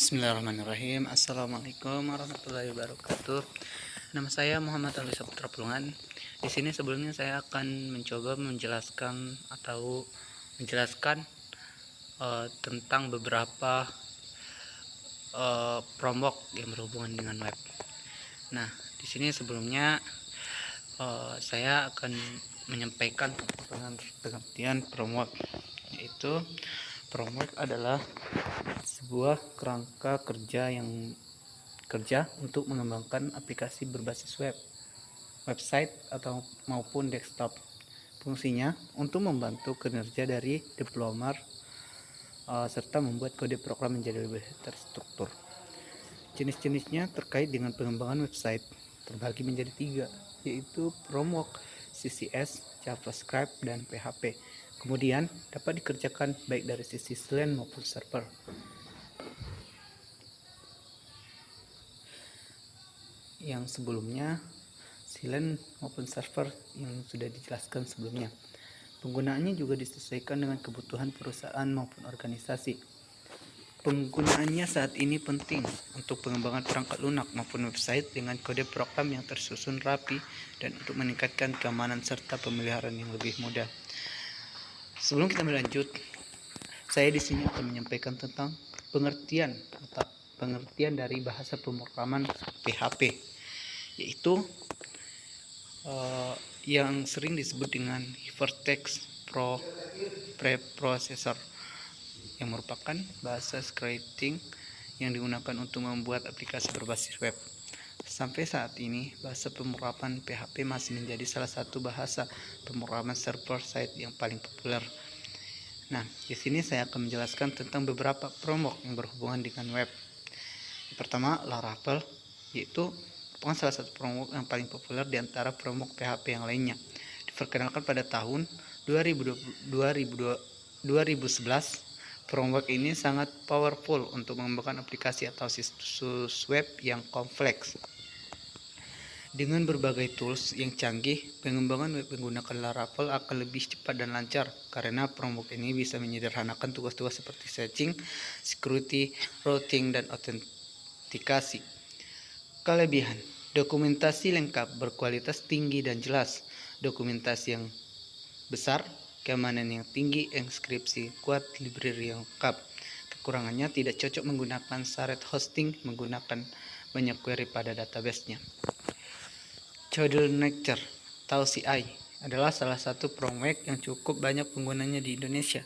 Bismillahirrahmanirrahim. Assalamualaikum warahmatullahi wabarakatuh. Nama saya Muhammad Ali Saputra Pulungan. Di sini sebelumnya saya akan mencoba menjelaskan tentang beberapa prombok yang berhubungan dengan web. Nah, di sini sebelumnya saya akan menyampaikan pengertian prombok, yaitu prombok adalah sebuah kerangka kerja untuk mengembangkan aplikasi berbasis website atau maupun desktop. Fungsinya untuk membantu kinerja dari developer serta membuat kode program menjadi lebih terstruktur. Jenis-jenisnya terkait dengan pengembangan website terbagi menjadi 3, yaitu framework CSS, JavaScript, dan PHP. Kemudian dapat dikerjakan baik dari sisi client maupun server. Yang sebelumnya client maupun server yang sudah dijelaskan sebelumnya. Penggunaannya juga disesuaikan dengan kebutuhan perusahaan maupun organisasi. Penggunaannya saat ini penting untuk pengembangan perangkat lunak maupun website dengan kode program yang tersusun rapi dan untuk meningkatkan keamanan serta pemeliharaan yang lebih mudah. Sebelum kita berlanjut, saya di sini akan menyampaikan tentang pengertian dari bahasa pemrograman PHP, yaitu yang sering disebut dengan Hypertext Preprocessor, yang merupakan bahasa scripting yang digunakan untuk membuat aplikasi berbasis web. Sampai saat ini, bahasa pemrograman PHP masih menjadi salah satu bahasa pemrograman server side yang paling populer. Nah, di sini saya akan menjelaskan tentang beberapa framework yang berhubungan dengan web. Yang pertama, Laravel, yaitu merupakan salah satu framework yang paling populer di antara framework PHP yang lainnya. Diperkenalkan pada tahun 2011, framework ini sangat powerful untuk mengembangkan aplikasi atau situs web yang kompleks. Dengan berbagai tools yang canggih, pengembangan web menggunakan Laravel akan lebih cepat dan lancar karena framework ini bisa menyederhanakan tugas-tugas seperti setting, security, routing, dan autentikasi. Kelebihan: dokumentasi lengkap, berkualitas tinggi dan jelas, dokumentasi yang besar, keamanan yang tinggi, enkripsi kuat, library yang lengkap. Kekurangannya tidak cocok menggunakan shared hosting, menggunakan banyak query pada database-nya. CodeNectar atau CI adalah salah satu framework yang cukup banyak penggunanya di Indonesia.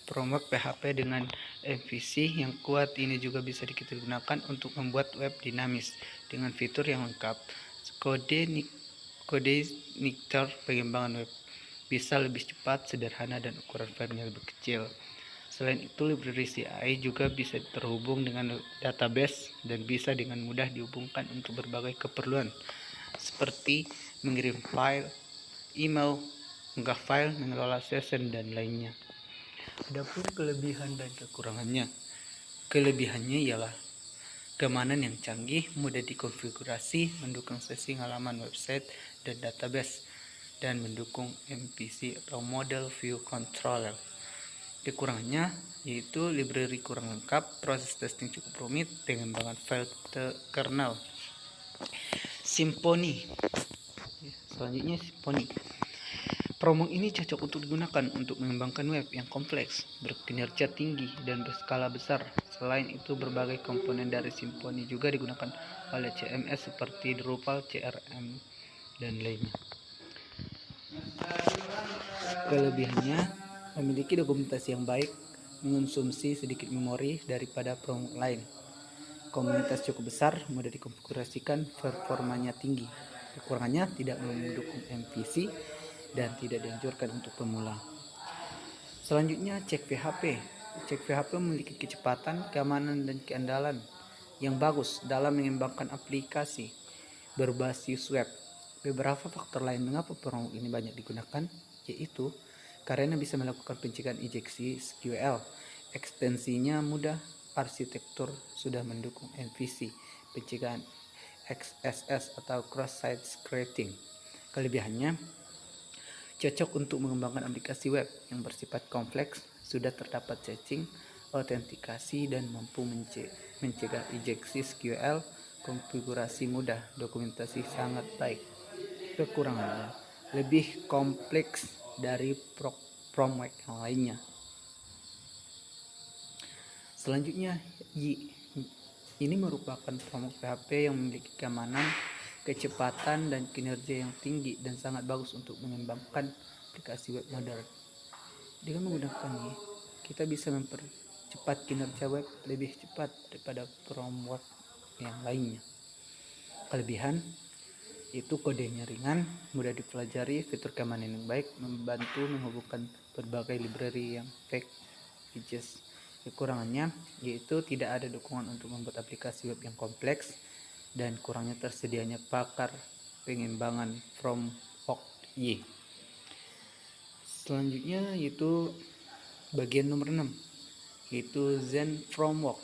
Framework PHP dengan MVC yang kuat ini juga bisa digunakan untuk membuat web dinamis dengan fitur yang lengkap. CodeNectar pengembangan web bisa lebih cepat, sederhana, dan ukuran filenya lebih kecil. Selain itu, library CI juga bisa terhubung dengan database dan bisa dengan mudah dihubungkan untuk berbagai keperluan seperti mengirim file, email, mengunggah file, mengelola session, dan lainnya. Adapun kelebihan dan kekurangannya. Kelebihannya ialah keamanan yang canggih, mudah dikonfigurasi, mendukung setting halaman website dan database, dan mendukung MVC atau Model View Controller. Kekurangannya yaitu library kurang lengkap, proses testing cukup rumit, pengembangan file kernel. Symfony. Selanjutnya Symfony. Framework ini cocok untuk digunakan untuk mengembangkan web yang kompleks, berkinerja tinggi, dan berskala besar. Selain itu, berbagai komponen dari Symfony juga digunakan oleh CMS seperti Drupal, CRM, dan lainnya. Kelebihannya, memiliki dokumentasi yang baik, mengonsumsi sedikit memori daripada framework lain. Komunitas cukup besar, mudah dikonfigurasikan, performanya tinggi. Kekurangannya tidak mendukung MVC dan tidak dianjurkan untuk pemula. Selanjutnya, Check PHP. Check PHP memiliki kecepatan, keamanan, dan keandalan yang bagus dalam mengembangkan aplikasi berbasis web. Beberapa faktor lain mengapa framework ini banyak digunakan, yaitu karena bisa melakukan pencegahan injeksi SQL, ekstensinya mudah, arsitektur sudah mendukung MVC, pencegahan XSS atau cross-site scripting. Kelebihannya, cocok untuk mengembangkan aplikasi web yang bersifat kompleks, sudah terdapat setting, autentikasi, dan mampu mencegah injeksi SQL, konfigurasi mudah, dokumentasi sangat baik. Kekurangannya lebih kompleks dari framework yang lainnya. Selanjutnya, ini merupakan framework PHP yang memiliki keamanan, kecepatan, dan kinerja yang tinggi dan sangat bagus untuk mengembangkan aplikasi web modern. Dengan menggunakan Y, kita bisa mempercepat kinerja web lebih cepat daripada framework yang lainnya. Kelebihan itu kodenya ringan, mudah dipelajari, fitur keamanan yang baik, membantu menghubungkan berbagai library yang packages. Kekurangannya yaitu tidak ada dukungan untuk membuat aplikasi web yang kompleks dan kurangnya tersedianya pakar pengembangan framework Y. Selanjutnya yaitu bagian nomor 6, yaitu Zen Framework,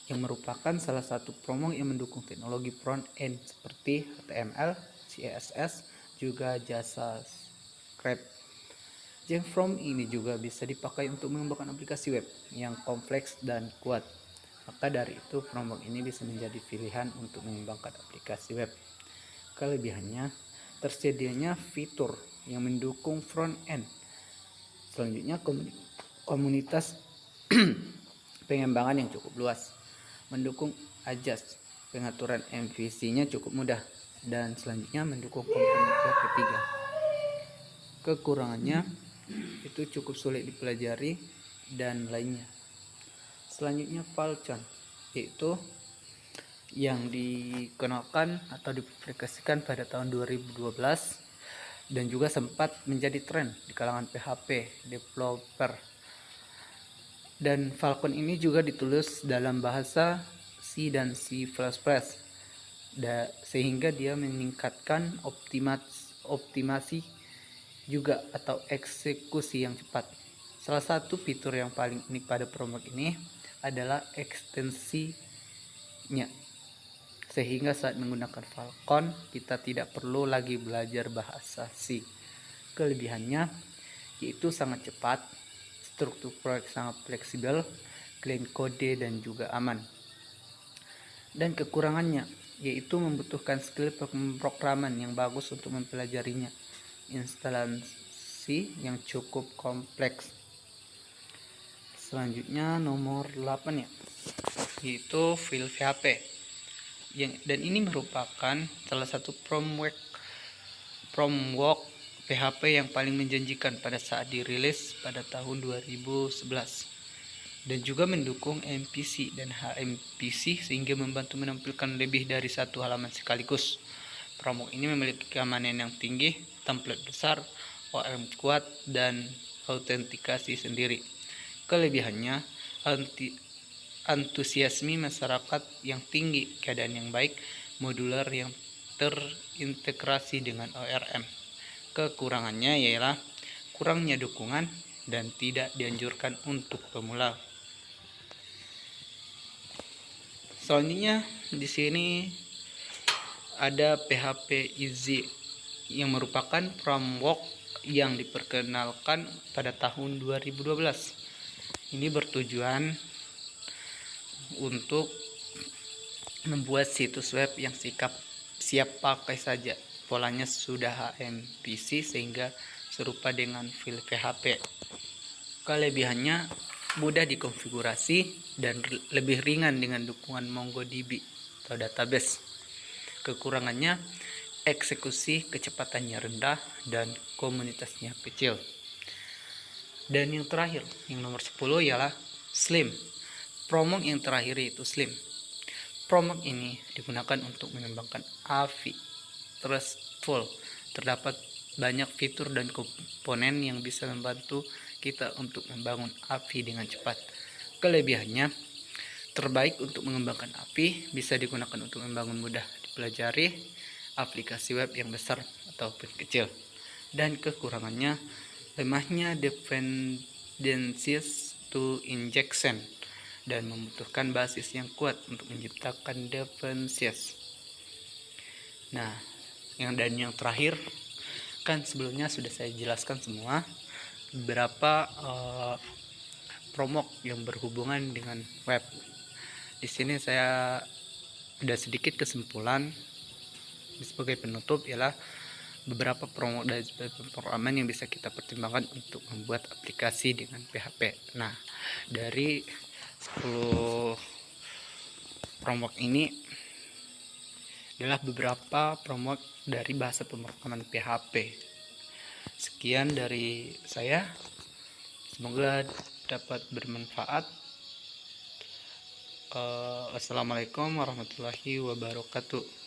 yang merupakan salah satu framework yang mendukung teknologi front-end seperti HTML, CSS, juga JavaScript. Zen Framework ini juga bisa dipakai untuk mengembangkan aplikasi web yang kompleks dan kuat. Maka dari itu, framework ini bisa menjadi pilihan untuk mengembangkan aplikasi web. Kelebihannya, tersedianya fitur yang mendukung front-end. Selanjutnya, komunitas pengembangan yang cukup luas, mendukung Ajax, pengaturan MVC-nya cukup mudah, dan selanjutnya mendukung komponen web ketiga. Kekurangannya itu cukup sulit dipelajari dan lainnya. Selanjutnya Falcon, yaitu yang dikenalkan atau dipublikasikan pada tahun 2012 dan juga sempat menjadi tren di kalangan PHP developer. Dan Falcon ini juga ditulis dalam bahasa C dan C++, sehingga dia meningkatkan optimasi juga atau eksekusi yang cepat. Salah satu fitur yang paling unik pada framework ini adalah ekstensinya, sehingga saat menggunakan Falcon kita tidak perlu lagi belajar bahasa C. Kelebihannya yaitu sangat cepat, struktur proyek sangat fleksibel, clean kode, dan juga aman. Dan kekurangannya yaitu membutuhkan skill pemrograman yang bagus untuk mempelajarinya, instalasi yang cukup kompleks. Selanjutnya nomor 8 ya, yaitu Feel PHP. Dan ini merupakan salah satu framework PHP yang paling menjanjikan pada saat dirilis pada tahun 2011, dan juga mendukung MVC dan HMVC sehingga membantu menampilkan lebih dari satu halaman sekaligus. Framework ini memiliki keamanan yang tinggi, template besar, ORM kuat, dan autentikasi sendiri. Kelebihannya, antusiasme masyarakat yang tinggi, keadaan yang baik, modular yang terintegrasi dengan ORM. Kekurangannya ialah kurangnya dukungan dan tidak dianjurkan untuk pemula. Selanjutnya di sini ada PHP Easy yang merupakan framework yang diperkenalkan pada tahun 2012. Ini bertujuan untuk membuat situs web yang siap pakai saja. Polanya sudah HMVC sehingga serupa dengan file PHP. Kelebihannya mudah dikonfigurasi dan lebih ringan dengan dukungan MongoDB atau database. Kekurangannya eksekusi kecepatannya rendah dan komunitasnya kecil. Dan yang terakhir, yang nomor 10 ialah Slim. Framework yang terakhir yaitu Slim. Framework ini digunakan untuk mengembangkan API RESTful. Terdapat banyak fitur dan komponen yang bisa membantu kita untuk membangun API dengan cepat. Kelebihannya, terbaik untuk mengembangkan API, bisa digunakan untuk membangun mudah dipelajari aplikasi web yang besar ataupun kecil. Dan kekurangannya, lemahnya dependencies to injection dan membutuhkan basis yang kuat untuk menciptakan dependencies. Nah, yang terakhir kan sebelumnya sudah saya jelaskan semua beberapa framework yang berhubungan dengan web. Di sini saya ada sedikit kesimpulan sebagai penutup, ialah beberapa framework dan pemrograman yang bisa kita pertimbangkan untuk membuat aplikasi dengan PHP. Nah, dari 10 framework ini adalah beberapa framework dari bahasa pemrograman PHP. Sekian dari saya, semoga dapat bermanfaat. Wassalamualaikum warahmatullahi wabarakatuh.